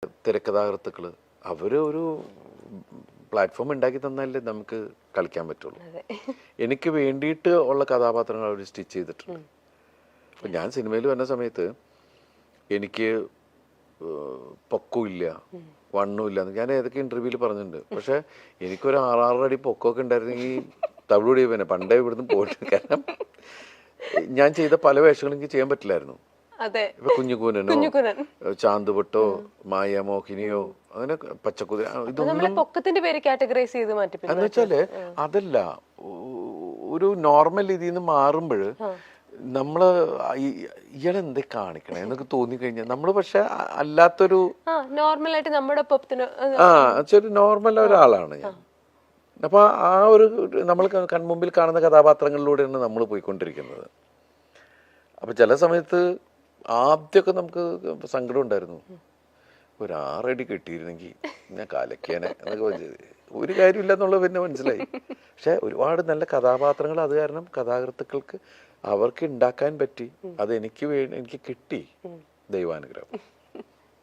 തിരക്കഥാകൃത്തുക്കള് അവര് ഒരു പ്ലാറ്റ്ഫോം ഉണ്ടാക്കി തന്നാലേ നമുക്ക് കളിക്കാൻ പറ്റുള്ളൂ. എനിക്ക് വേണ്ടിയിട്ട് ഉള്ള കഥാപാത്രങ്ങൾ അവർ സ്റ്റിച്ച് ചെയ്തിട്ടുണ്ട്. അപ്പം ഞാൻ സിനിമയിൽ വന്ന സമയത്ത് എനിക്ക് പൊക്കമില്ല, വണ്ണമില്ല എന്ന് ഞാൻ ഏതൊക്കെ ഇന്റർവ്യൂവിൽ പറഞ്ഞിട്ടുണ്ട്. പക്ഷെ എനിക്കൊരു 6-6 അടി പൊക്കമൊക്കെ ഉണ്ടായിരുന്നെങ്കിൽ തവിടുപൊടി പിന്നെ പണ്ടേ ഇവിടുന്ന് പോയിട്ട്. കാരണം ഞാൻ ചെയ്ത പല വേഷങ്ങളും എനിക്ക് ചെയ്യാൻ പറ്റില്ലായിരുന്നു. ഇപ്പൊ കുഞ്ഞുകൂനനോ ചാന്തുപൊട്ടോ മായമോഹിനിയോ അങ്ങനെ പച്ചക്കുതിര ഇതൊന്നും പൊക്കത്തിന്റെ പേര് കാറ്റഗറൈസ് ചെയ്ത് മാറ്റി. എന്ന് വെച്ചാല് അതല്ല, ഒരു നോർമൽ ഇതിൽ നിന്ന് മാറുമ്പോൾ നമ്മള് ഇയാളെന്തേ കാണിക്കണേ എന്നൊക്കെ തോന്നിക്കഴിഞ്ഞാൽ നമ്മള് പക്ഷെ അല്ലാത്തൊരു നോർമലായിട്ട് നമ്മുടെ നോർമൽ ഒരാളാണ് ഞാൻ. അപ്പൊ ആ ഒരു നമ്മൾ കൺമുമ്പിൽ കാണുന്ന കഥാപാത്രങ്ങളിലൂടെയാണ് നമ്മൾ പോയിക്കൊണ്ടിരിക്കുന്നത്. അപ്പൊ ചില സമയത്ത് ആദ്യമൊക്കെ നമുക്ക് സങ്കടം ഉണ്ടായിരുന്നു, ഒരു 6 അടി കിട്ടിയിരുന്നെങ്കിൽ ഞാൻ കാലക്കേനെ എന്നൊക്കെ ഒരു കാര്യമില്ല എന്നുള്ളത് പിന്നെ മനസ്സിലായി. പക്ഷെ ഒരുപാട് നല്ല കഥാപാത്രങ്ങൾ അത് കാരണം കഥാകൃത്തുക്കൾക്ക് അവർക്ക് ഉണ്ടാക്കാൻ പറ്റി. അത് എനിക്ക് കിട്ടി, ദൈവാനുഗ്രഹം.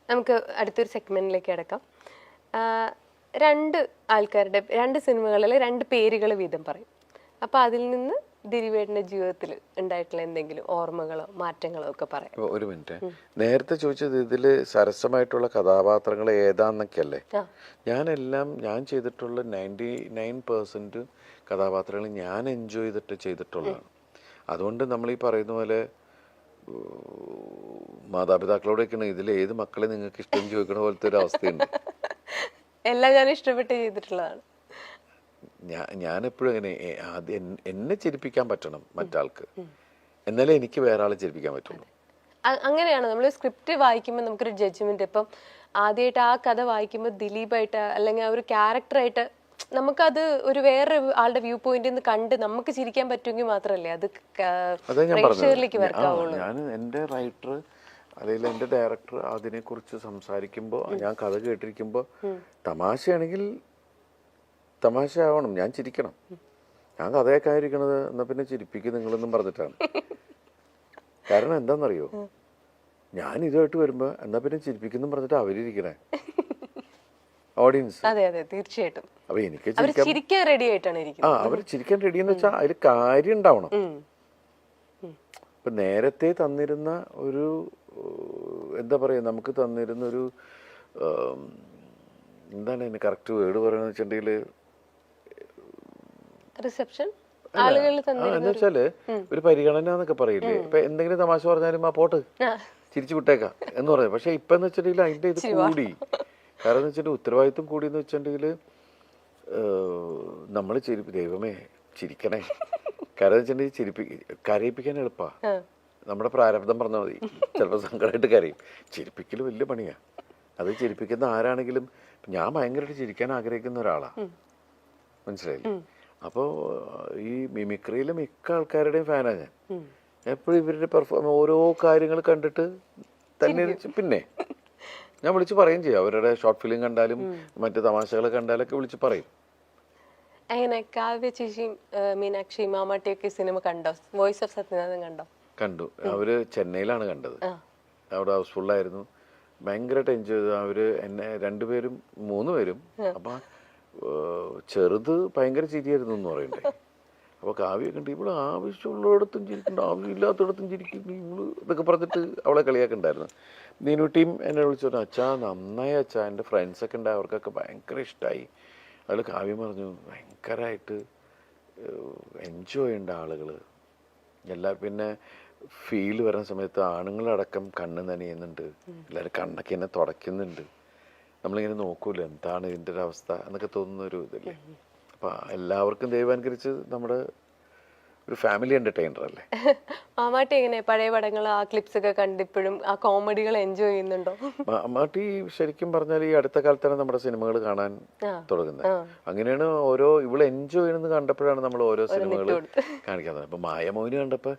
നമുക്ക് അടുത്തൊരു സെഗ്മെന്റിലേക്ക് അടക്കാം. 2 ആൾക്കാരുടെ 2 സിനിമകളിലെ 2 പേരുകൾ വീതം പറയും. അപ്പൊ അതിൽ നിന്ന് ദിലീപേട്ടന്റെ ജീവിതത്തിൽ ഉണ്ടായിട്ടുള്ള എന്തെങ്കിലും ഓർമ്മകളോ മാറ്റങ്ങളോ ഒക്കെ പറയാം. ഒരു മിനിറ്റ്, നേരത്തെ ചോദിച്ചത് ഇതില് സരസമായിട്ടുള്ള കഥാപാത്രങ്ങൾ ഏതാന്നൊക്കെ അല്ലേ? ഞാൻ ചെയ്തിട്ടുള്ള 99% കഥാപാത്രങ്ങൾ ഞാൻ എൻജോയ് ചെയ്തിട്ട് ചെയ്തിട്ടുള്ളതാണ്. അതുകൊണ്ട് നമ്മൾ ഈ പറയുന്ന പോലെ മാതാപിതാക്കളോടൊക്കെയാണ് ഇതിൽ ഏത് മക്കളെ നിങ്ങൾക്ക് ഇഷ്ടം ചോദിക്കണ പോലത്തെ ഒരു അവസ്ഥയുണ്ട്. എല്ലാം ഞാൻ ഇഷ്ടപ്പെട്ട് ചെയ്തിട്ടുള്ളതാണ്. ഞാൻ എപ്പോഴും അങ്ങനെ എന്നെ ചിരിപ്പിക്കാൻ പറ്റണം മറ്റാൾക്ക്, എന്നാലേ എനിക്ക് വേറെ ആളെ ചിരിപ്പിക്കാൻ പറ്റുള്ളൂ. അങ്ങനെയാണ് നമ്മൾ സ്ക്രിപ്റ്റ് വായിക്കുമ്പോൾ നമുക്കൊരു ജഡ്ജ്മെന്റ്. ഇപ്പം ആദ്യമായിട്ട് ആ കഥ വായിക്കുമ്പോൾ ദിലീപായിട്ട് അല്ലെങ്കിൽ ആ ഒരു ക്യാരക്ടറായിട്ട് നമുക്കത് ഒരു വേറെ ആളുടെ വ്യൂ പോയിന്റിൽ നിന്ന് കണ്ട് നമുക്ക് ചിരിക്കാൻ പറ്റുമെങ്കിൽ മാത്രമല്ലേ അത് പ്രേക്ഷകരിലേക്ക് വർക്കാവുള്ളൂ. ഞാൻ എൻ്റെ റൈറ്റർ അല്ലെങ്കിൽ എൻ്റെ ഡയറക്ടർ അതിനെക്കുറിച്ച് സംസാരിക്കുമ്പോൾ ഞാൻ കഥ കേട്ടിരിക്കുമ്പോൾ തമാശയാണെങ്കിൽ തമാശ ആവണം, ഞാൻ ചിരിക്കണം. ഞാൻ കഥയൊക്കെ ആയിരിക്കണത് എന്നാ പിന്നെ ചിരിപ്പിക്കും നിങ്ങളെന്നും പറഞ്ഞിട്ടാണ്. കാരണം എന്താണെന്നറിയോ, ഞാൻ ഇതുമായിട്ട് വരുമ്പോ എന്നാ പിന്നെ ചിരിപ്പിക്കുന്നു പറഞ്ഞിട്ട് അവരിയ്ക്കണേ ഓഡിയൻസ്. തീർച്ചയായിട്ടും. അപ്പൊ എനിക്ക് ചിരിക്കാൻ റെഡി ആയിട്ടാണ് അവര് ചിരിക്കാൻ റെഡി എന്ന് വെച്ചാൽ അതിൽ കാര്യം ഉണ്ടാവണം. ഇപ്പൊ നേരത്തെ തന്നിരുന്ന ഒരു എന്താ പറയാ, നമുക്ക് തന്നിരുന്ന ഒരു എന്താണ് അതിന് കറക്റ്റ് വേർഡ് പറയുന്നത് വെച്ചിട്ടുണ്ടെങ്കിൽ റിസപ്ഷൻ എന്ന് വെച്ചാല് ഒരു പരിഗണന എന്നൊക്കെ പറയില്ലേ. ഇപ്പൊ എന്തെങ്കിലും തമാശ പറഞ്ഞാലും ആ പോട്ട് ചിരിച്ചു വിട്ടേക്കാം എന്ന് പറഞ്ഞു. പക്ഷെ ഇപ്പൊ എന്ന് വെച്ചിട്ടുണ്ടെങ്കിൽ അതിന്റെ ഇത് കൂടി. കാരണം എന്ന് വെച്ചിട്ടുണ്ടെങ്കിൽ ഉത്തരവാദിത്വം കൂടി എന്ന് വെച്ചിട്ടുണ്ടെങ്കിൽ നമ്മള് ദൈവമേ ചിരിക്കണേ. കാരണം വെച്ചിട്ടുണ്ടെങ്കിൽ കരയിപ്പിക്കാൻ എളുപ്പാ, നമ്മുടെ പ്രാരബ്ധം പറഞ്ഞാൽ മതി. ചിലപ്പോൾ സങ്കടമായിട്ട് കരയും. ചിരിപ്പിക്കൽ വലിയ പണിയാ. അത് ചിരിപ്പിക്കുന്ന ആരാണെങ്കിലും ഞാൻ ഭയങ്കരമായിട്ട് ചിരിക്കാൻ ആഗ്രഹിക്കുന്ന ഒരാളാ, മനസ്സിലായില്ലേ? അപ്പോൾ ഈ മിമിക്രിയിലെ മിക്ക ആൾക്കാരുടെയും ഫാനാണ് ഞാൻ. എപ്പോഴും ഇവരുടെ ഓരോ കാര്യങ്ങൾ കണ്ടിട്ട് തന്നെ പിന്നെ ഞാൻ വിളിച്ച് പറയും ചെയ്യും. അവരുടെ ഷോർട്ട് ഫിലിം കണ്ടാലും മറ്റു തമാശകൾ കണ്ടാലൊക്കെ വിളിച്ച് പറയും. എങ്ങനെ കാവ്യ ചേച്ചിയും മീനാക്ഷി മാമാട്ടിയൊക്കെ സിനിമ കണ്ടോ? വോയിസ് ഓഫ് സത്യനാഥൻ കണ്ടോ? കണ്ടു. അവര് ചെന്നൈയിലാണ് കണ്ടത്. അവിടെ ഹൗസ്ഫുള്ളായിരുന്നു. ഭയങ്കരമായിട്ട് എൻജോയ് ചെയ്തു. അവര് എന്നെ 2 പേരും 3 പേരും. അപ്പൊ ചെറുത് ഭയങ്കര ചിരിയായിരുന്നു എന്ന് പറയണ്ടേ. അപ്പൊ കാവ്യ കണ്ട് ഇവള് ആവശ്യമുള്ളിടത്തും ചിരിക്കണ്ട, ആവശ്യമില്ലാത്തടത്തും ചിരിക്കുന്നു ഇവള് ഇതൊക്കെ പറഞ്ഞിട്ട് അവളെ കളിയാക്കുണ്ടായിരുന്നു. നീനുട്ടിയും എന്നെ വിളിച്ചു പറഞ്ഞു, അച്ഛാ നന്നായി അച്ഛാ, എൻ്റെ ഫ്രണ്ട്സൊക്കെ ഉണ്ട്, അവർക്കൊക്കെ ഭയങ്കര ഇഷ്ടമായി. അതിൽ കാവ്യം പറഞ്ഞു ഭയങ്കരമായിട്ട് എൻജോയ് ചെയ്യേണ്ട ആളുകള് എല്ലാവരും. പിന്നെ ഫീൽ വരുന്ന സമയത്ത് ആണുങ്ങളടക്കം കണ്ണ് നനയുന്നുണ്ട്, എല്ലാവരും കണ്ണൊക്കെ എന്നെ തുടയ്ക്കുന്നുണ്ട്. നമ്മളിങ്ങനെ നോക്കൂല എന്താണ് ഇതിൻ്റെ ഒരു അവസ്ഥ എന്നൊക്കെ തോന്നുന്ന ഒരു ഇതല്ലേ. അപ്പൊ എല്ലാവർക്കും ദൈവാനുകരിച്ച് നമ്മുടെ ഒരു ഫാമിലി എന്റർടൈനർ അല്ലേ. മാമാട്ടി എങ്ങനെ പഴയ പടങ്ങൾ ആ ക്ലിപ്സ് ഒക്കെ കണ്ടിപ്പോഴും ആ കോമഡികൾ എൻജോയ് ചെയ്യുന്നുണ്ടോ? മാമാട്ടി ശരിക്കും പറഞ്ഞാൽ ഈ അടുത്ത കാലത്താണ് നമ്മുടെ സിനിമകൾ കാണാൻ തുടങ്ങുന്നത്. അങ്ങനെയാണ് ഇവള് എൻജോയ് ചെയ്യുന്നത് കണ്ടപ്പോഴാണ് നമ്മൾ ഓരോ സിനിമകൾ കാണിക്കാൻ. അപ്പൊ മായമോഹിനി കണ്ടപ്പോ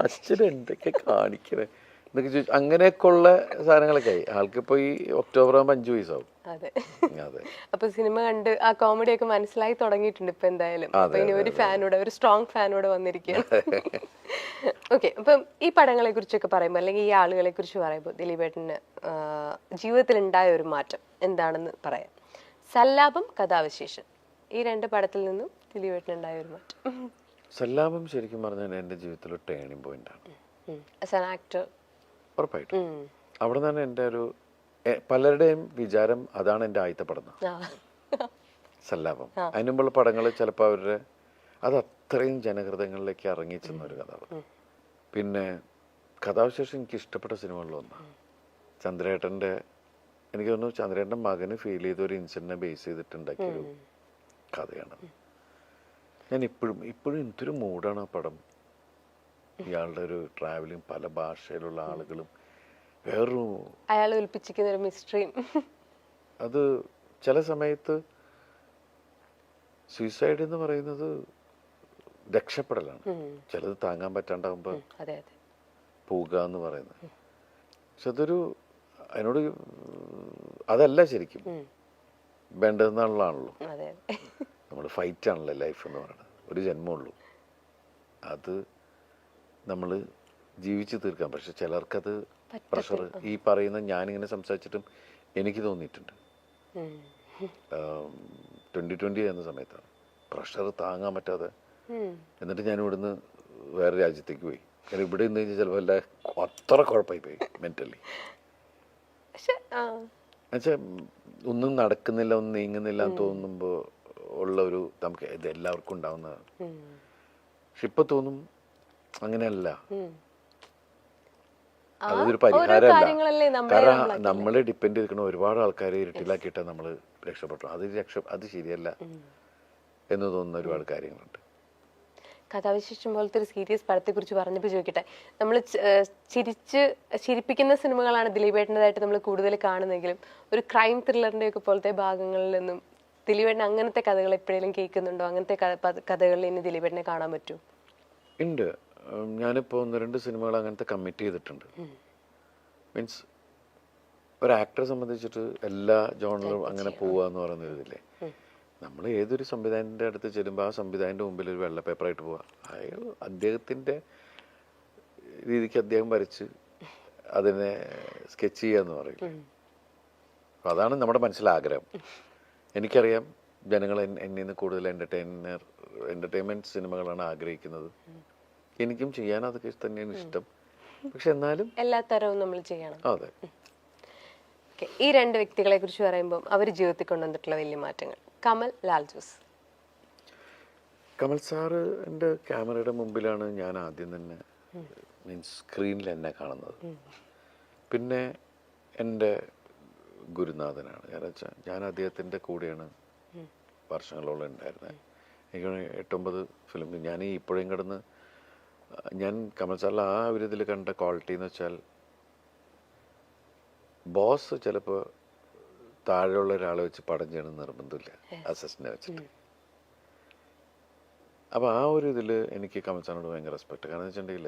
അച്ഛൻ എന്തൊക്കെ കാണിക്കണേ എന്നൊക്കെ ചോദിച്ചു. അങ്ങനെയൊക്കെ ഉള്ള സാധനങ്ങളൊക്കെ ആയി. ആൾക്കിപ്പോൾ ഈ ഒക്ടോബർ ആകുമ്പോൾ 5 വയസ്സാവും. അതെ. അതെ. അപ്പൊ സിനിമ കണ്ട് ആ കോമഡി ഒക്കെ മനസ്സിലായി തുടങ്ങിയിട്ടുണ്ട് ഇപ്പൊ എന്തായാലും. അപ്പൊ ഇനി ഒരു ഫാനോട്, ഒരു സ്ട്രോങ് ഫാനോട് വന്നിരിക്കുകയാണ്. ഓക്കെ, അപ്പം ഈ പടങ്ങളെ കുറിച്ചൊക്കെ പറയുമ്പോൾ അല്ലെങ്കിൽ ഈ ആളുകളെ കുറിച്ച് പറയുമ്പോൾ ദിലീപേട്ടന് ജീവിതത്തിൽ ഉണ്ടായ ഒരു മാറ്റം എന്താണെന്ന് പറയാം. സല്ലാപം, കഥാവിശേഷം, ഈ 2 പടത്തിൽ നിന്നും ദിലീപേട്ടന് ഉണ്ടായ ഒരു മാറ്റം. സല്ലാപം ശരിക്കും പറഞ്ഞാൽ എൻ്റെ ജീവിതത്തിലൊരു ടേണിംഗ് പോയിന്റാണ്. ആസ് ആൻ ആക്ടർ ഉറപ്പായിട്ടും അവിടെ നിന്നാണ് എൻ്റെ ഒരു പലരുടെയും വിചാരം അതാണ് എൻ്റെ ആദ്യത്തെ പടം സല്ലാപം. അതിന് മുമ്പുള്ള പടങ്ങൾ ചിലപ്പോൾ അവരുടെ അത് അത്രയും ജനഹൃദയങ്ങളിലേക്ക് ഇറങ്ങി ചെന്ന ഒരു കഥ. പിന്നെ കഥാവിശേഷം എനിക്ക് ഇഷ്ടപ്പെട്ട സിനിമകളിലൊന്നാണ്. ചന്ദ്രേട്ടൻ്റെ, എനിക്ക് തോന്നുന്നു ചന്ദ്രേട്ടൻ്റെ മകന് ഫീൽ ചെയ്ത ഒരു ഇൻസിഡൻറ്റിനെ ബേസ് ചെയ്തിട്ടുണ്ടാക്കിയൊരു കഥയാണ്. ഞാൻ ഇപ്പോഴും എന്തൊരു മൂഡാണ് ആ പടം. ഇയാളുടെ ഒരു ട്രാവലിങ്, പല ഭാഷയിലുള്ള ആളുകളും, വേറൊരു അയാൾ ഒളിപ്പിച്ചിരിക്കുന്ന ഒരു മിസ്റ്ററിയും. അത് ചില സമയത്ത് സൂയിസൈഡ് എന്ന് പറയുന്നത് രക്ഷപ്പെടലാണ്. ചിലത് താങ്ങാൻ പറ്റാണ്ടാകുമ്പോൾ പോവുക എന്ന് പറയുന്നത്. പക്ഷെ അതൊരു അതിനോട് അതല്ല ശരിക്കും വേണ്ടതെന്നുള്ളതാണല്ലോ. നമ്മൾ ഫൈറ്റ് ആണല്ലോ ലൈഫ് എന്ന് പറയുന്നത്. ഒരു ജന്മമുള്ളൂ, അത് നമ്മൾ ജീവിച്ചു തീർക്കാം. പക്ഷെ ചിലർക്കത് പ്രഷർ, ഈ പറയുന്ന ഞാനിങ്ങനെ സംസാരിച്ചിട്ടും എനിക്ക് തോന്നിയിട്ടുണ്ട് 2020 എന്ന സമയത്താണ് പ്രഷർ താങ്ങാൻ പറ്റാതെ. എന്നിട്ട് ഞാൻ ഇവിടുന്ന് വേറെ രാജ്യത്തേക്ക് പോയി. കാരണം ഇവിടെ നിന്ന് കഴിഞ്ഞാൽ ചിലപ്പോൾ എല്ലാ അത്ര കുഴപ്പമായി പോയി മെന്റലി. എന്നുവെച്ചാൽ ഒന്നും നടക്കുന്നില്ല, ഒന്നും നീങ്ങുന്നില്ല എന്ന് തോന്നുമ്പോൾ ഉള്ള ഒരു, നമുക്ക് ഇത് എല്ലാവർക്കും ഉണ്ടാവുന്നതാണ്. പക്ഷെ ഇപ്പൊ തോന്നും അങ്ങനെയല്ല, അതൊരു പരിഹാരമല്ല. കാരണം നമ്മളെ ഡിപ്പെൻഡ് ചെയ്തിരിക്കുന്ന ഒരുപാട് ആൾക്കാരെ ഇരുട്ടിലാക്കിയിട്ട് നമ്മൾ രക്ഷപ്പെട്ടു. അത് ശരിയല്ല എന്ന് തോന്നുന്ന ഒരുപാട് കാര്യങ്ങളുണ്ട്. കഥാവിശേഷം പോലത്തെ ഒരു സീരിയസ് പടത്തെ കുറിച്ച് പറഞ്ഞപ്പോൾ ചോദിക്കട്ടെ, നമ്മൾ ചിരിപ്പിക്കുന്ന സിനിമകളാണ് ദിലീപേട്ടൻ്റെതായിട്ട് നമ്മൾ കൂടുതൽ കാണുന്നെങ്കിലും ഒരു ക്രൈം ത്രില്ലറിന്റെ ഒക്കെ പോലത്തെ ഭാഗങ്ങളിൽ നിന്നും ദിലീപേട്ടൻ അങ്ങനത്തെ കഥകൾ എപ്പോഴെങ്കിലും കേൾക്കുന്നുണ്ടോ? അങ്ങനത്തെ കഥകളിൽ ഇനി ദിലീപേട്ടനെ കാണാൻ പറ്റുമോ? ഉണ്ട്. ഞാനിപ്പോൾ 1-2 സിനിമകൾ അങ്ങനത്തെ കമ്മിറ്റ് ചെയ്തിട്ടുണ്ട്. മീൻസ് ഒരു ആക്ടറെ സംബന്ധിച്ചിട്ട് എല്ലാ ജോണറും അങ്ങനെ പോവുക എന്ന് പറയുന്ന ഇതില്ലേ. നമ്മൾ ഏതൊരു സംവിധായകൻ്റെ അടുത്ത് ചെല്ലുമ്പോൾ ആ സംവിധായകൻ്റെ മുമ്പിൽ ഒരു വെള്ള പേപ്പറായിട്ട് പോവുക. അയാൾ അദ്ദേഹത്തിൻ്റെ രീതിക്ക് അദ്ദേഹം വരച്ച് അതിനെ സ്കെച്ച് ചെയ്യുക എന്ന് പറയും. അപ്പം അതാണ് നമ്മുടെ മനസ്സിലാഗ്രഹം. എനിക്കറിയാം ജനങ്ങൾ എന്നിൽ നിന്ന് കൂടുതൽ എൻ്റർടൈൻമെൻറ്റ് സിനിമകളാണ് ആഗ്രഹിക്കുന്നത്. എനിക്കും ചെയ്യാൻ അതൊക്കെ തന്നെയാണ് ഇഷ്ടം. പക്ഷെ എന്നാലും എല്ലാ തരവും നമ്മൾ ചെയ്യണം. അതെ. ഈ 2 വ്യക്തികളെ കുറിച്ച് പറയുമ്പോൾ അവർ ജീവിതത്തിൽ കൊണ്ടുവന്നിട്ടുള്ള വലിയ മാറ്റങ്ങൾ. കമൽ, ലാൽ ജോസ്. കമൽ സാറ് എൻ്റെ ക്യാമറയുടെ മുമ്പിലാണ് ഞാൻ ആദ്യം തന്നെ മീൻസ് സ്ക്രീനിൽ എന്നെ കാണുന്നത്. പിന്നെ എൻ്റെ ഗുരുനാഥനാണ്. കാരണം വെച്ചാൽ ഞാൻ അദ്ദേഹത്തിൻ്റെ കൂടെയാണ് വർഷങ്ങളോളം ഉണ്ടായിരുന്നത്. എനിക്ക് 8-9 ഫിലിം ഞാൻ ഇപ്പോഴും കിടന്ന് ഞാൻ കമൽ സാറിൽ ആ ഒരു ഇതിൽ കണ്ട ക്വാളിറ്റി എന്ന് വെച്ചാൽ, ബോസ് ചിലപ്പോൾ താഴെയുള്ള ഒരാളെ വെച്ച് പടം ചെയ്യണമെന്ന് നിർബന്ധമില്ല, അസിസ്റ്റന്റിനെ വെച്ചിട്ട്. അപ്പോൾ ആ ഒരു ഇതിൽ എനിക്ക് കമൽ സാറിനോട് ഭയങ്കര റെസ്പെക്ട്. കാരണം വെച്ചിട്ടുണ്ടെങ്കിൽ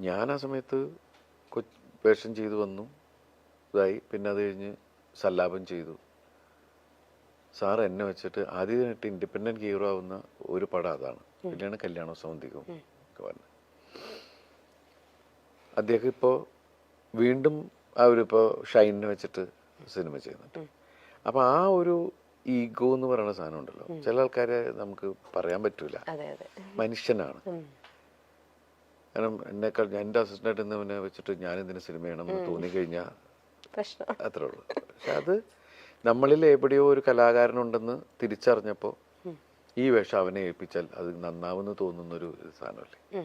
ഞാൻ ആ സമയത്ത് വേഷം ചെയ്തു വന്നു, ഇതായി. പിന്നെ അത് കഴിഞ്ഞ് സല്ലാപം ചെയ്തു. സാർ എന്നെ വെച്ചിട്ട് ആദ്യമായിട്ട് ഇൻഡിപെൻഡൻറ്റ് ഹീറോ ആവുന്ന ഒരു പടം അതാണ്. പിന്നെയാണ് കല്യാണവും സൗന്ദര്യവും ഒക്കെ വന്നത്. അദ്ദേഹം ഇപ്പോൾ വീണ്ടും അവരിപ്പോൾ ഷൈനിനെ വെച്ചിട്ട് സിനിമ ചെയ്യുന്നുണ്ട്. അപ്പോൾ ആ ഒരു ഈഗോ എന്ന് പറയുന്ന സാധനം ഉണ്ടല്ലോ, ചില ആൾക്കാരെ നമുക്ക് പറയാൻ പറ്റൂല. മനുഷ്യനാണ്. കാരണം എന്നെക്കാൾ എൻ്റെ അസിസ്റ്റൻ്റായിട്ട് ഇന്നവനെ വെച്ചിട്ട് ഞാനിതിന് സിനിമ ചെയ്യണമെന്ന് തോന്നിക്കഴിഞ്ഞാൽ അത്രേ ഉള്ളൂ. പക്ഷെ അത് നമ്മളിൽ എവിടെയോ ഒരു കലാകാരനുണ്ടെന്ന് തിരിച്ചറിഞ്ഞപ്പോൾ ഈ വേഷം അവനെ ഏൽപ്പിച്ചാൽ അത് നന്നാവുമെന്ന് തോന്നുന്നൊരു സാധനമല്ലേ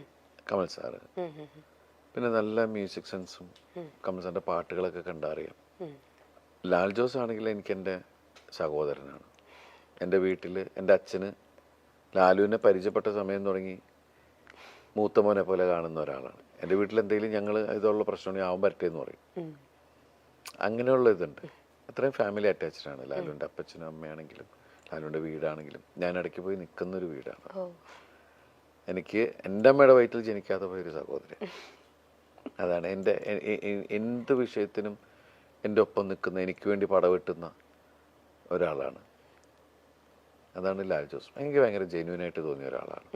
കമൽ സാറ്. പിന്നെ നല്ല മ്യൂസിക് സെൻസും കമൽ സാറിൻ്റെ പാട്ടുകളൊക്കെ കണ്ടറിയാം. ലാൽ ജോസ് ആണെങ്കിൽ എനിക്ക് എൻ്റെ സഹോദരനാണ്. എൻ്റെ വീട്ടിൽ എൻ്റെ അച്ഛന് ലാലുവിനെ പരിചയപ്പെട്ട സമയം തുടങ്ങി മൂത്ത മോനെ പോലെ കാണുന്ന ഒരാളാണ്. എൻ്റെ വീട്ടിൽ എന്തെങ്കിലും ഞങ്ങൾ ഇതുള്ള പ്രശ്നമാണെങ്കിൽ അവൻ വരട്ടെ എന്ന് പറയും. അങ്ങനെയുള്ള ഇതുണ്ട്. അത്രയും ഫാമിലി അറ്റാച്ച്ഡ് ആണ്. ലാലുവിൻ്റെ അപ്പച്ചനും അമ്മയാണെങ്കിലും ലാലുവിൻ്റെ വീടാണെങ്കിലും ഞാൻ ഇടയ്ക്ക് പോയി നിൽക്കുന്നൊരു വീടാണ്. എനിക്ക് എൻ്റെ അമ്മയുടെ വയറ്റിൽ ജനിക്കാതെ പോയൊരു സഹോദരൻ. അതാണ് എൻ്റെ എന്ത് വിഷയത്തിനും എൻ്റെ ഒപ്പം നിൽക്കുന്ന, എനിക്ക് വേണ്ടി പടവെട്ടുന്ന ഒരാളാണ്. അതാണ് ലാൽ ജോസ്. എനിക്ക് ഭയങ്കര ജെന്യൂനായിട്ട് തോന്നിയ ഒരാളാണ്.